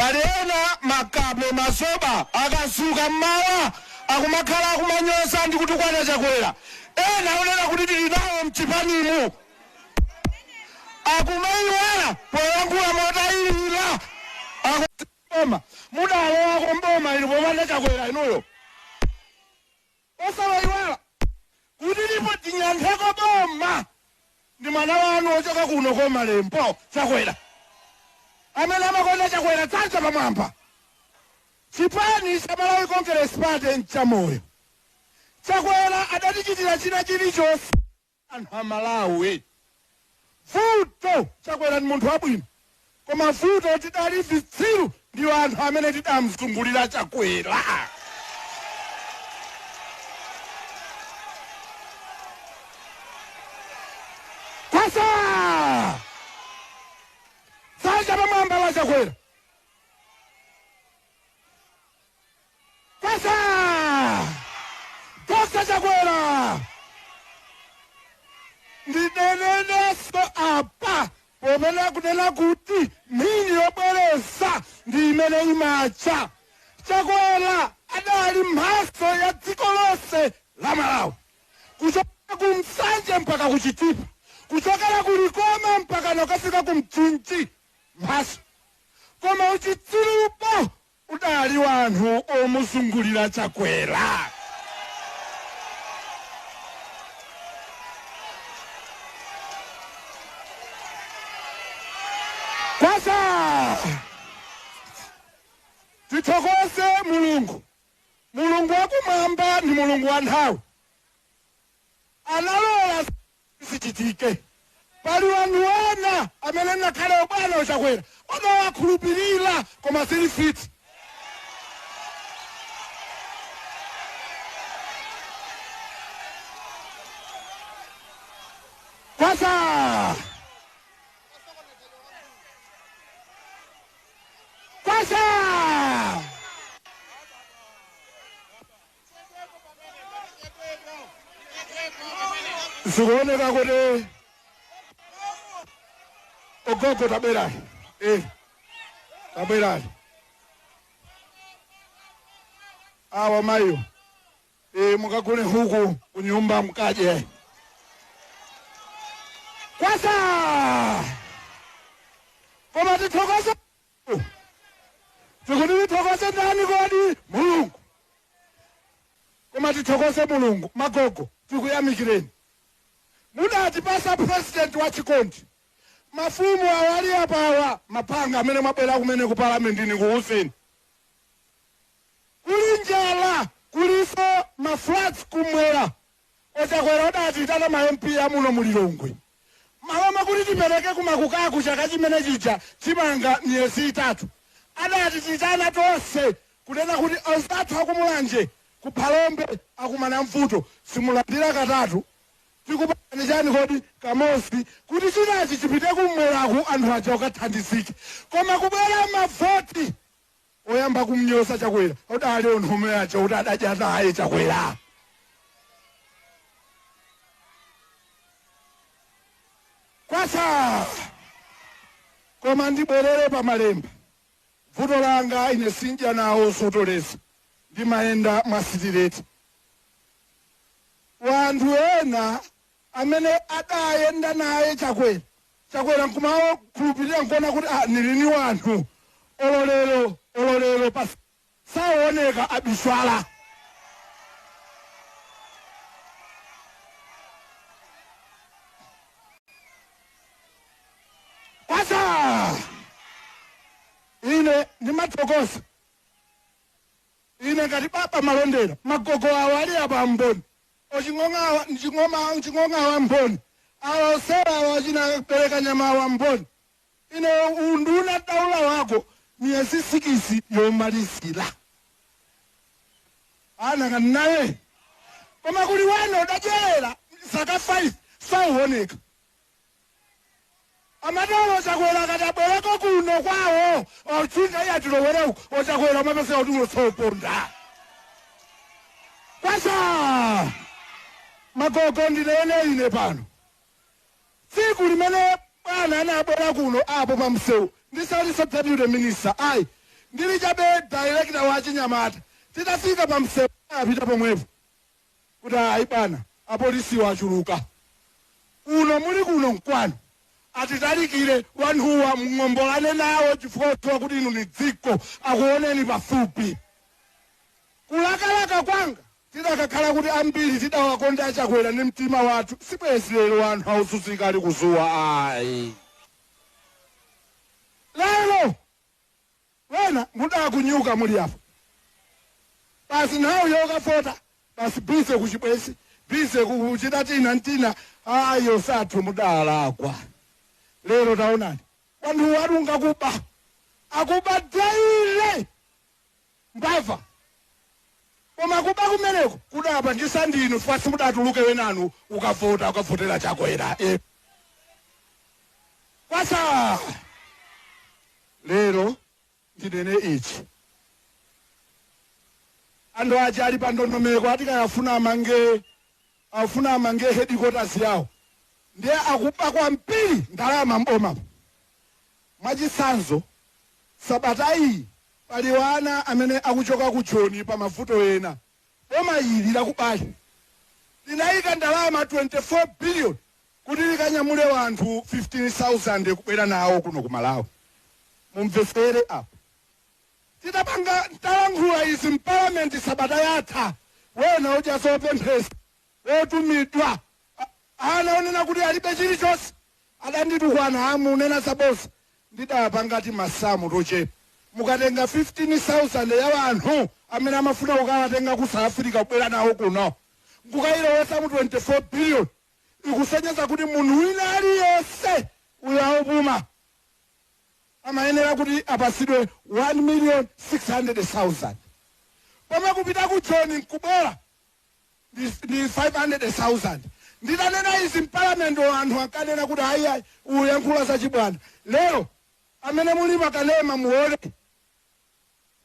Palena makabe masoba akasuka mmawa akumakhala akumanyosa ndi kutukwana chakwera. Ena onena kuti tili nawo mchipanimu. Akumayiwala poyankhula motayirira. Akoma mudalowa komboma ili pomanda chakwera inuyo. Osawayiwala kuti lipo tinyantheko boma ndi mwana wanu ochoka kuno komalembo chakwera. Amene amakonda chakwera tsantsa pamwamba. Chipani cha Malawi Congress Party nchamoyo. Chakwera adatichitira china chilichonse anthu a Malawi. Vuto chakwera ndi munthu wabwino. Koma vuto tidali vitsiru ndiwo anthu amene tidamzungulira chakwera. Kwasa! Tsantsa pamwamba wa chakwera. Kwasa! Toka chakwera! Ndineneneso apa pomena kunena kuti mini yobweresa ndi imene imacha. Chakwera adali mphaso ya dziko lonse la Malawi. Kuchokera ku Msanje mpaka ku Chitipa. Kuchokera ku Likoma mpaka nokafika ku Mchinji. Mphaso. Koma uchitsirupo udali wanthu omuzungulira chakwera. Kwasa! Tithokoze Mulungu. Mulungu wakumwamba ndi Mulungu wa nthawi. Analola sichitike. Pali wanthu ena amene ngakhale ubwana uchakwera omawakhulupirira koma sili fiti. Kwasa! Kwasa! Zikuoneka kuti ogogo tabwerani. Tabwerani. Awa mayo. Mukagule huku kunyumba mkaje. Kwasa! Koma tithokoze. Tithokoze ndani kodi? Mulungu. Koma tithokoze Mulungu. Magogo tikuyamikireni. Mudatipasa president wa chikondi. Mafumu awali apawa mapanga amene mabwera kumene ku parliament ni kuhuseni. Kuli njala, kuliso maflats kumwera. Ochakwera odati tata ma MP amuno mulilongwe. Mahoma kuli tipereke kumakukaku chaka chimene chicha chimanga miyezi 3. Adati titana tonse kunena kuti osathu akumulanje kuphalombe akumana mfuto simulandira katatu. Tikupani chani kodi kamosi kuti chinachi chipite kumweraku anthu aja okathandizike. Koma kubwera mavoti oyamba kumnyosa chakwera odali onhume aja kuti adadya naye chakwera. Kwasa! Koma ndibwerere pa malemba. Vuto langa ine sinja nawo sotoleza. Ndimayenda mwasitireti. Wanthu ena amene adayenda naye chakwera. Chakwera nkumawo khulupirira nkona kuti nilini wanthu. Ololero pasi. Saoneka abiswala. Kwasa! Ine ndimathokoza. Ine ngati baba malondera. Magogo awo ali apa mboni. Njing'onga wa mboni. Awo sera wachina pereka nyama wa mboni. Ine unduna daula wako miyezi 6 yomalisira. Ana kanawe. Koma kuli wano udajela saka 5 sauoneka. Amadolo chakwera katabwereko kuno kwawo. Ochunga yatulowera uko. Ochakwera mapese otumo soponda. Kwasa! Magogo ndinene ine pano. Siku limene bwana anabwera kuno apo pamsewu. Ndisaliso deputy minister. ndili chabe director wa Chinyamata titafika pa msewu apita pomwepo kuti ayi bana apolisi wachuluka uno muli kuno mkwano atitalikire wanthuwa mng'ombolane nawo chifukwa kuti inu ni dziko akuoneni pafupi kulakalaka kwanga tidakakhala kuti ambiri tidawakonda Chakwera ndi mtima wathu sibwezi lero anthu ausuzika ali kuzuwa ayi lero wena mudakunyuka muli apo basi nawo yokafota basi bize kuchibwezi bize kuchita tina ayo sathu mudalakwa lero taonani wanthu walunga akuba daile mbava koma kuba kumeneko kudapangisa ndinu fasi mudatuluke wenanu ukavotera Chakwera kwasa lero ndinene ichi anthu aja ali pa ndondomeko atikayafuna amange headquarters yawo ndiye akuba kwambiri ndalama mboma mwachisanzo sabata iyi pali wana amene akuchoka ku Joni pa mavuto ena boma ili lakubali linayika ndalama 24 billion kuti likanyamule wanthu 15,000 kubwera nawo kuno ku Malawi mumvesere apo titapanga talankhula izi mparliament sabata yatha wena uja sopemphesa wotumidwa anaonena kuti alibe chilichonse adanditukwana amunena sabosa ndidapanga ti masamu tochepa mukatenga 15,000 ya wanthu amene amafuna kukawatenga ku South Africa kubwera nawo kuno nkukayilowesa mu 24 billion ikusenyeza kuti munthu wina aliyonse uyo aupuma amayenera kuti apasidwe 1,600,000 pomwe kupita ku Joni nkubwera ndi 500,000 nditanena izi mparliament anthu akanena kuti ayi uyankhula zachibwana lero amene muli makalema muone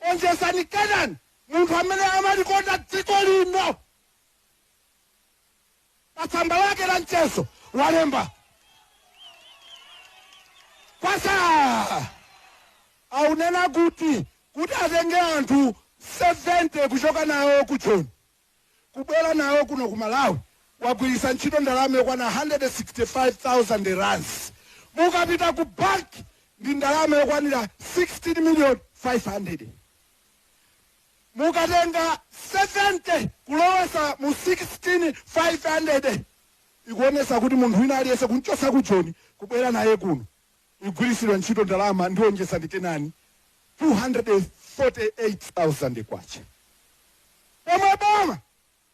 onjesani Kenani munthu amene amalikonda dziko lino patsamba lake la mchezo walemba kwasa aunena kuti atenge anthu 70 kuchoka nawo ku Joni kubwera nawo kuno ku Malawi wagwirisa ntchito ndalama yokwana 165,000 rands mukapita ku bank ndi ndalama yokwanira 16,500,000 mukatenga 70 kulowesa mu 16,500 ikuonesa kuti munthu wina aliyese kunchosa ku Joni kubwera naye kuno igwirisidwa ntchito ndalama ndionjesa ndi Kenani 248,000 kwacha pomwe boma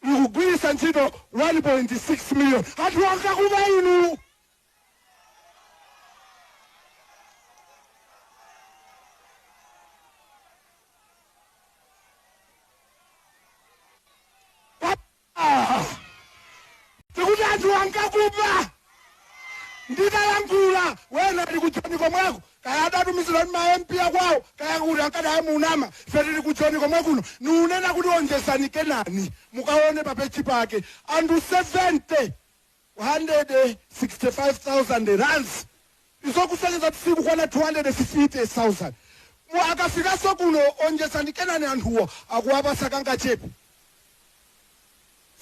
ikugwirisa ntchito 1.6 million anthu angakuba inu tikuti anthu angakuba nditayankhula wena ali ku Joni komweko kaya adatumizira ndi ma MP akwawo kaya kuti ankadaye munama ife tili ku Joni komwe kuno niunena kuti onjesani Kenani mukaone papechi pake anthu 70 165,000 rands izokusonyeza tsiku kwana 250,000 akafikaso kuno onjesani Kenani anthuwo akuwapasa kangachepe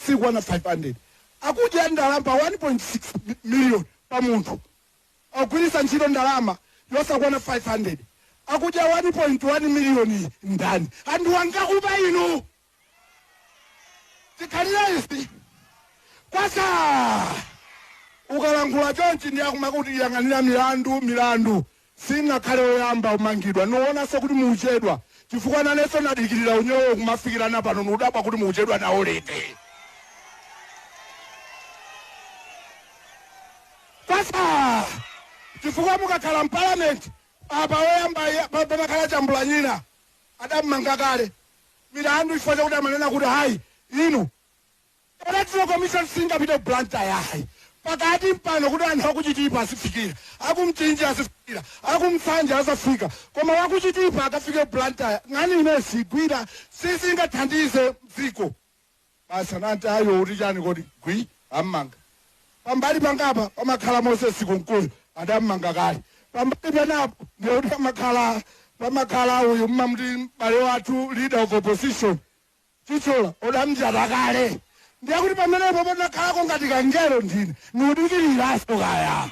siku wana 500 akudya ndalama 1.6 million pa munthu agwirisa ntchito ndalama yosakwana 500 akudya 1.1 million ndani anthu angakuba inu tikhalira izi kwasa ukalankhula chonchi ndi akumakuti yang'anira milandu singakhale oyamba umangidwa noonanso kuti muuchedwa chifukwa nanenso nadikirira unyowo kumafikirana pano nudabwa kuti muuchedwa nawo lete kwasa chifukwa mukakhala mparliament apa oyamba pamakhala Chambulanyina adammanga kale milandu chifukwa chakuti amanena kuti hayi inu electoral commission singapite Blantyre yayi pakati mpano kuti anthu akuchitipa asifikira akumchinji asifikira akumsanja asafika koma wakuchitipa akafike Blantyre ngani ine sigwira sisingathandize mdziko basi anati ayo kuti chani kodi gwi ammanga pambali pangapa pamakhala Moses Kunkulu adammanga kale pambali penapo ndiyoti pamakhala pamakhala uyu mmamuti bale wathu leader of opposition chichola odamjata kale ndiye kuti pamenepo panakhalako ngati kangelo ndine nudikiriraso kaya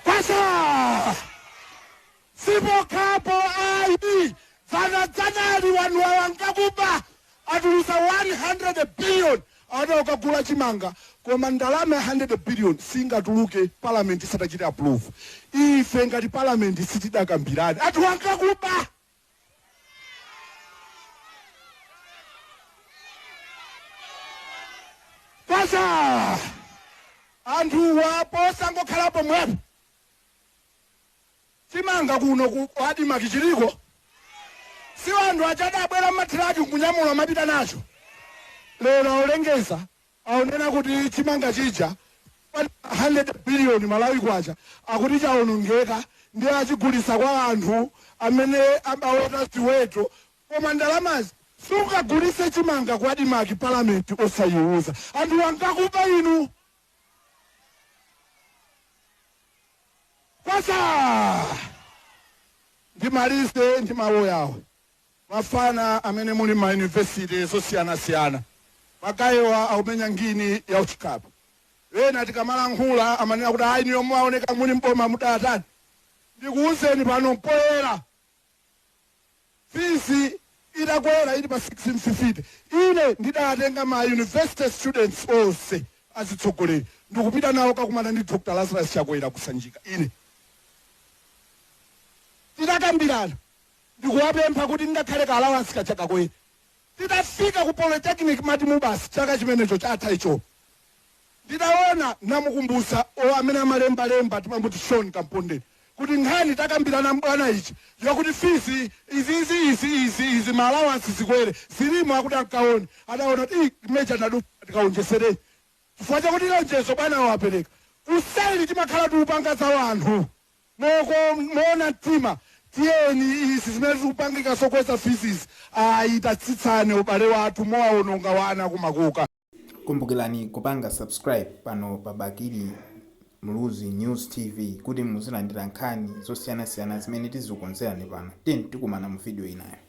kwasa sipo kapo ayi zanadzanali wanhu wawangakuba atulusa 100 billion ada ukagula chimanga koma ndalama 100 billion singatuluke parliament isatachite approve ife ngati parliament sitidakambirani atu wangakuba kwasa anthu wapo sangokhalapo mwepo chimanga kuno kuadima kichiriko si wanthu achadabwera matiraki kunyamula mapita nacho lero olengeza aonena kuti chimanga chija 100 billion Malawi kwacha akuti chaonongeka ndiye achigulisa kwa anthu amene abaweta ziweto koma ndalamazi sungagulise chimanga kwa dimaki parliament osayiuza anthu wangakuba inu kwasa ndimalize ndi mawu yawo mafana amene muli ma university zosiyana makayiwa aumenya ngini ya uchikapu wena tikamalankhula amanena kuti ayi niyo muwaoneka muli mboma mudatani ndikuwuzeni pano mpoyera fisi itakwera ili pa 1650 ine ndidatenga ma university students onse azitsogoleri ndikupita nawo kakumana ndi Dr. Lazarus Chakwera kusanjika ine tidakambirana ndikuwapempha kuti ngakhale ka allowance kachakakwera tidafika ku polytechnic mati mubasi chaka chimenecho chatha icho ndidaona namukumbusa amene amalembalemba timambuti Sean Kampondeni kuti nkhani takambirana mbwana ichi yakuti fisi izi ma allowance zikwere zilimo akuti ankaone adaona kuti meja nadu tikaonjesereni chifukwa chakuti lonjezo bwana wapereka usaili timakhala tiupanga za wanthu moona mtima tiyeni izi zimene zikupangika sokweza fees tatsitsane ubale wathu mowaononga wana kumakuka. Kumbukirani kupanga subscribe pano pa Bakili Muluzi News TV kuti muzilandira nkhani zosiyana-siyana zimene tizikonzerani pano. Tikumana mu video inayo.